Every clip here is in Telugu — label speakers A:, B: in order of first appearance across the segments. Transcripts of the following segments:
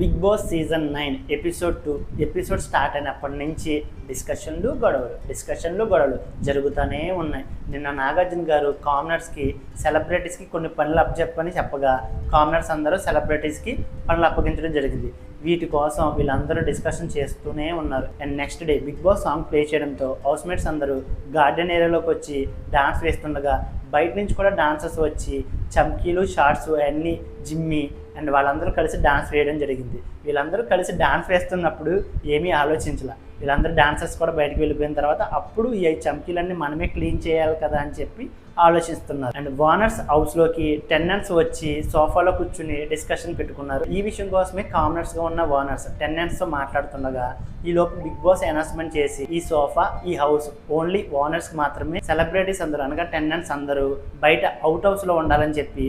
A: Big Boss season 9 episode 2 episode start అయినప్పటి నుంచి డిస్కషన్లు గొడవలు జరుగుతూనే ఉన్నాయి. నిన్న నాగార్జున గారు కామనర్స్కి సెలబ్రిటీస్కి కొన్ని పనులు చెప్పగా కామనర్స్ అందరూ సెలబ్రిటీస్కి పనులు అప్పగించడం జరిగింది. వీటి కోసం వీళ్ళందరూ డిస్కషన్ చేస్తూనే ఉన్నారు. And next day big boss song play చేయడంతో హౌస్మేట్స్ అందరూ గార్డెన్ ఏరియాలోకి వచ్చి డాన్స్ వేస్తుండగా బయట నుంచి కూడా డాన్సర్స్ వచ్చి చమ్కీలు షార్ట్స్ అన్నీ జిమ్మి అండ్ వాళ్ళందరూ కలిసి డాన్స్ వేయడం జరిగింది. వీళ్ళందరూ కలిసి డాన్స్ వేస్తున్నప్పుడు ఏమీ ఆలోచించాల. వీళ్ళందరూ డాన్సర్స్ కూడా బయటకు వెళ్ళిపోయిన తర్వాత అప్పుడు ఈ చమ్కీలన్నీ మనమే క్లీన్ చేయాలి కదా అని చెప్పి ఆలోచిస్తున్నారు. అండ్ ఓనర్స్ హౌస్లోకి టెనెంట్స్ వచ్చి సోఫాలో కూర్చుని డిస్కషన్ పెట్టుకున్నారు. ఈ విషయం కోసమే కామనర్స్గా ఉన్న ఓనర్స్ టెనెంట్స్తో మాట్లాడుతుండగా ఈలోపు బిగ్ బాస్ అనౌన్స్మెంట్ చేసి ఈ సోఫా ఈ హౌస్ ఓన్లీ ఓనర్స్కి మాత్రమే, సెలబ్రిటీస్ అందరూ అనగా టెనెంట్స్ అందరూ బయట అవుట్ హౌస్లో ఉండాలని చెప్పి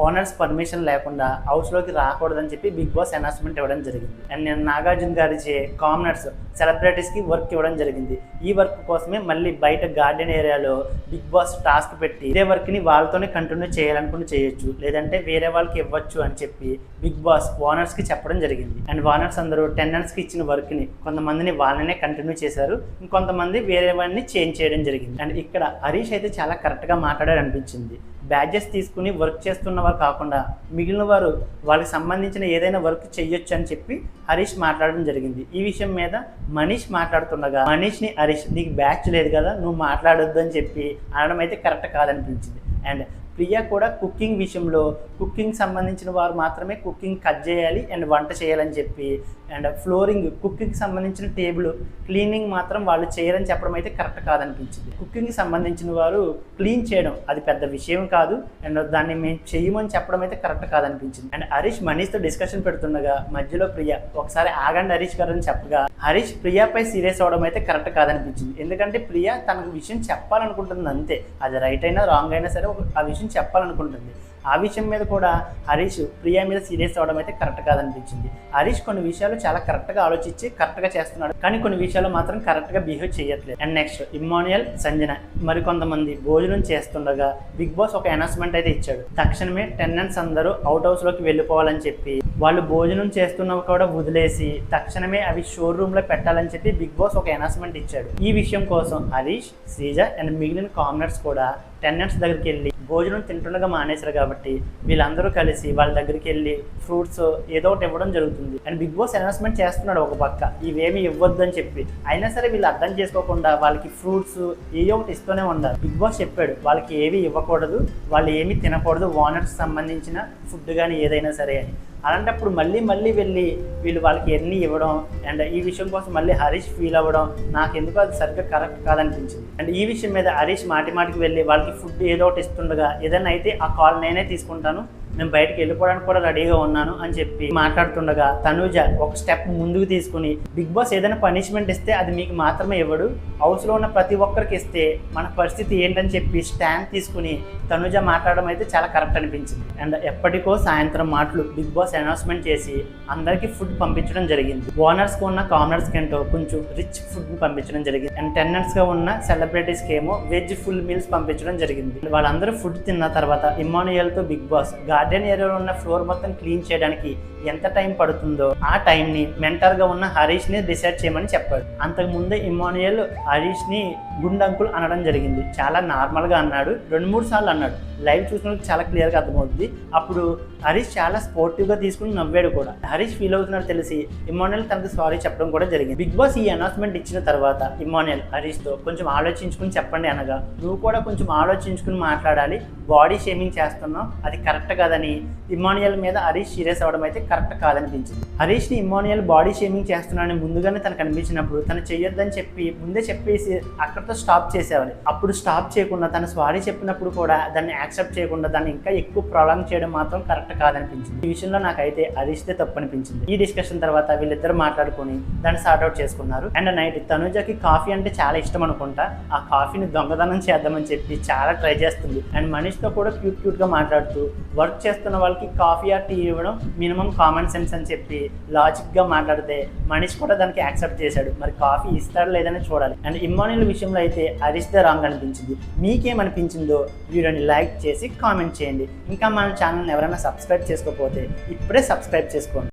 A: ఓనర్స్ పర్మిషన్ లేకుండా హౌస్లోకి రాకూడదని చెప్పి బిగ్ బాస్ అనౌన్స్మెంట్ ఇవ్వడం జరిగింది. అండ్ నేను నాగార్జున గారిచే కామనర్స్ సెలబ్రిటీస్కి వర్క్ ఇవ్వడం జరిగింది. ఈ వర్క్ కోసమే మళ్ళీ బయట గార్డెన్ ఏరియాలో బిగ్ బాస్ టాస్క్ పెట్టి ఇదే వర్క్ని వాళ్ళతోనే కంటిన్యూ చేయాలనుకుని చేయొచ్చు, లేదంటే వేరే వాళ్ళకి ఇవ్వచ్చు అని చెప్పి బిగ్ బాస్ ఓనర్స్కి చెప్పడం జరిగింది. అండ్ ఓనర్స్ అందరూ టెనెంట్స్కి ఇచ్చిన వర్క్ని కొంతమందిని వాళ్ళనే కంటిన్యూ చేశారు, ఇంకొంతమంది వేరే వాడిని చేంజ్ చేయడం జరిగింది. అండ్ ఇక్కడ హరీష్ అయితే చాలా కరెక్ట్గా మాట్లాడారు అనిపించింది. బ్యాడ్జెస్ తీసుకుని వర్క్ చేస్తున్న వారు కాకుండా మిగిలిన వారు వాళ్ళకి సంబంధించిన ఏదైనా వర్క్ చెయ్యొచ్చు అని చెప్పి హరీష్ మాట్లాడడం జరిగింది. ఈ విషయం మీద మనీష్ మాట్లాడుతుండగా మనీష్ని హరీష్ నీకు బ్యాచ్ లేదు కదా నువ్వు మాట్లాడొద్దు అని చెప్పి అనడం అయితే కరెక్ట్ కాదనిపించింది. అండ్ ప్రియా కూడా కుకింగ్ విషయంలో కుకింగ్ సంబంధించిన వారు మాత్రమే కుకింగ్ కట్ చేయాలి అండ్ వంట చేయాలని చెప్పి, అండ్ ఫ్లోరింగ్ కుకింగ్కి సంబంధించిన టేబుల్ క్లీనింగ్ మాత్రం వాళ్ళు చేయరని చెప్పడం అయితే కరెక్ట్ కాదనిపించింది. కుకింగ్కి సంబంధించిన వారు క్లీన్ చేయడం అది పెద్ద విషయం కాదు అండ్ దాన్ని మేము చేయమని చెప్పడం అయితే కరెక్ట్ కాదనిపించింది. అండ్ హరీష్ మనీష్తో డిస్కషన్ పెడుతుండగా మధ్యలో ప్రియా ఒకసారి ఆగండి హరీష్ గారు అని చెప్పగా హరీష్ ప్రియాపై సీరియస్ అవడం అయితే కరెక్ట్ కాదనిపించింది. ఎందుకంటే ప్రియా తనకు విషయం చెప్పాలనుకుంటుంది అంతే, అది రైట్ అయినా రాంగ్ అయినా సరే ఆ విషయం చెప్పాలనుకుంటుంది. ఆ విషయం మీద కూడా హరీష్ ప్రియా మీద సీరియస్ అవడం అయితే కరెక్ట్ కాదనిపించింది. హరీష్ కొన్ని విషయాలు చాలా కరెక్ట్గా ఆలోచించి కరెక్ట్గా చేస్తున్నాడు, కానీ కొన్ని విషయాలు మాత్రం కరెక్ట్గా బిహేవ్ చేయట్లేదు. అండ్ నెక్స్ట్ ఇమ్మాన్యుయల్, సంజన మరికొంతమంది భోజనం చేస్తుండగా బిగ్ బాస్ ఒక అనౌన్స్మెంట్ అయితే ఇచ్చాడు. తక్షణమే టెనెంట్స్ అందరూ అవుట్ హౌస్లోకి వెళ్ళిపోవాలని చెప్పి వాళ్ళు భోజనం చేస్తున్నవి కూడా వదిలేసి తక్షణమే అవి షోరూమ్లో పెట్టాలని చెప్పి బిగ్ బాస్ ఒక అనౌన్స్మెంట్ ఇచ్చాడు. ఈ విషయం కోసం హరీష్, శ్రీజ అండ్ మిగిలిన కామనర్స్ కూడా టెనెంట్స్ దగ్గరికి వెళ్ళి భోజనం తింటుండగా మానేశారు కాబట్టి వీళ్ళందరూ కలిసి వాళ్ళ దగ్గరికి వెళ్ళి ఫ్రూట్స్ ఏదో ఒకటి ఇవ్వడం జరుగుతుంది. అండ్ బిగ్ బాస్ అనౌన్స్మెంట్ చేస్తున్నాడు ఒక పక్క ఇవేమి ఇవ్వద్దు అని చెప్పి, అయినా సరే వీళ్ళు అర్థం చేసుకోకుండా వాళ్ళకి ఫ్రూట్స్ ఏదో ఒకటి ఇస్తూనే ఉన్నారు. బిగ్ బాస్ చెప్పాడు వాళ్ళకి ఏవి ఇవ్వకూడదు, వాళ్ళు ఏమి తినకూడదు ఓనర్స్ సంబంధించిన ఫుడ్ కానీ ఏదైనా సరే అని. అలాంటప్పుడు మళ్ళీ వెళ్ళి వీళ్ళు వాళ్ళకి ఎన్ని ఇవ్వడం అండ్ ఈ విషయం కోసం మళ్ళీ హరీష్ ఫీల్ అవ్వడం నాకు ఎందుకు అది సరిగ్గా కరెక్ట్ కాదనిపించింది. అండ్ ఈ విషయం మీద హరీష్ మాటికి వెళ్ళి వాళ్ళకి ఫుడ్ ఏదో ఒకటి ఇస్తుండగా ఏదైనా అయితే ఆ కాల్ నేనే తీసుకుంటాను, నేను బయటకు వెళ్ళిపోవడానికి కూడా రెడీగా ఉన్నాను అని చెప్పి మాట్లాడుతుండగా తనూజ ఒక స్టెప్ ముందుకు తీసుకుని బిగ్ బాస్ ఏదైనా పనిష్మెంట్ ఇస్తే అది మీకు మాత్రమే ఇవ్వడు, హౌస్లో ఉన్న ప్రతి ఒక్కరికి ఇస్తే మన పరిస్థితి ఏంటని చెప్పి స్టాండ్ తీసుకుని తనూజ మాట్లాడడం అయితే చాలా కరెక్ట్ అనిపించింది. అండ్ ఎప్పటికో సాయంత్రం మాటలు బిగ్ బాస్ అనౌన్స్మెంట్ చేసి అందరికీ ఫుడ్ పంపించడం జరిగింది. ఓనర్స్కి ఉన్న కామనర్స్కి ఏంటో కొంచెం రిచ్ ఫుడ్ పంపించడం జరిగింది. అండ్ టెనెంట్స్గా ఉన్న సెలబ్రిటీస్కి ఏమో వెజ్ ఫుల్ మీల్స్ పంపించడం జరిగింది. వాళ్ళందరూ ఫుడ్ తిన్న తర్వాత ఇమ్మాన్యుయల్తో బిగ్ బాస్ గార్డెన్ ఏరియాలో ఉన్న ఫ్లోర్ మొత్తం క్లీన్ చేయడానికి ఎంత టైం పడుతుందో ఆ టైంని మెంటర్గా ఉన్న హరీష్ని డిసైడ్ చేయమని చెప్పాడు. అంతకుముందే ఇమ్మాన్యుయల్ హరీష్ని గుండంకుల్ అనడం జరిగింది. చాలా నార్మల్గా అన్నాడు, 2-3 సార్లు అన్నాడు. లైవ్ చూసినప్పుడు చాలా క్లియర్గా అర్థమవుతుంది. అప్పుడు హరీష్ చాలా స్పోర్టివ్గా తీసుకుని నవ్వాడు కూడా. హరీష్ ఫీల్ అవుతున్నాడు తెలిసి ఇమ్మాన్యుయల్ తనకు సారీ చెప్పడం కూడా జరిగింది. బిగ్ బాస్ ఈ అనౌన్స్మెంట్ ఇచ్చిన తర్వాత ఇమ్మాన్యుయల్ హరీష్తో కొంచెం ఆలోచించుకుని చెప్పండి అనగా నువ్వు కూడా కొంచెం ఆలోచించుకుని మాట్లాడాలి, బాడీ షేమింగ్ చేస్తున్నావు అది కరెక్ట్ కాదని ఇమ్మాన్యుయల్ మీద హరీష్ సీరియస్ అవ్వడం అయితే కరెక్ట్ కాదనిపించింది. హరీష్ని ఇమ్మాన్యుయల్ బాడీ షేమింగ్ చేస్తున్నాడని ముందుగానే తనకు అనిపించినప్పుడు తను చెయ్యొద్దని చెప్పి ముందే చెప్పేసి అక్కడితో స్టాప్ చేసేవారు. అప్పుడు స్టాప్ చేయకుండా తను సారీ చెప్పినప్పుడు కూడా దాన్ని యాక్సెప్ట్ చేయకుండా దాన్ని ఇంకా ఎక్కువ ప్రొలాంగ్ చేయడం మాత్రం కరెక్ట్ కాదనిపించింది. ఈ విషయంలో నాకైతే హరీష్దే తప్పు అనిపించింది. ఈ డిస్కషన్ తర్వాత వీళ్ళిద్దరు మాట్లాడుకుని దాన్ని సార్ట్అవుట్ చేసుకున్నారు. అండ్ నైట్ తనుజకి కాఫీ అంటే చాలా ఇష్టం అనుకుంటా, ఆ కాఫీని దొంగతనం చేద్దామని చెప్పి చాలా ట్రై చేస్తుంది. అండ్ మనీష్తో కూడా క్యూట్గా మాట్లాడుతూ వర్క్ చేస్తున్న వాళ్ళకి కాఫీ ఆర్ టీ ఇవ్వడం మినిమం కామన్ సెన్స్ అని చెప్పి లాజిక్గా మాట్లాడితే మనీష్ కూడా దానికి యాక్సెప్ట్ చేశాడు. మరి కాఫీ ఇస్తాడు లేదని చూడాలి. అండ్ ఇమ్మాన్యుయల్ విషయంలో అయితే హరీష్దే రాంగ్ అనిపించింది. మీకేమనిపించిందో వీడియోని లైక్ చేసి కామెంట్ చేయండి. ఇంకా మన ఛానల్ని ఎవరైనా సబ్స్క్రైబ్ చేసుకోకపోతే ఇప్పుడే సబ్స్క్రైబ్ చేసుకోండి.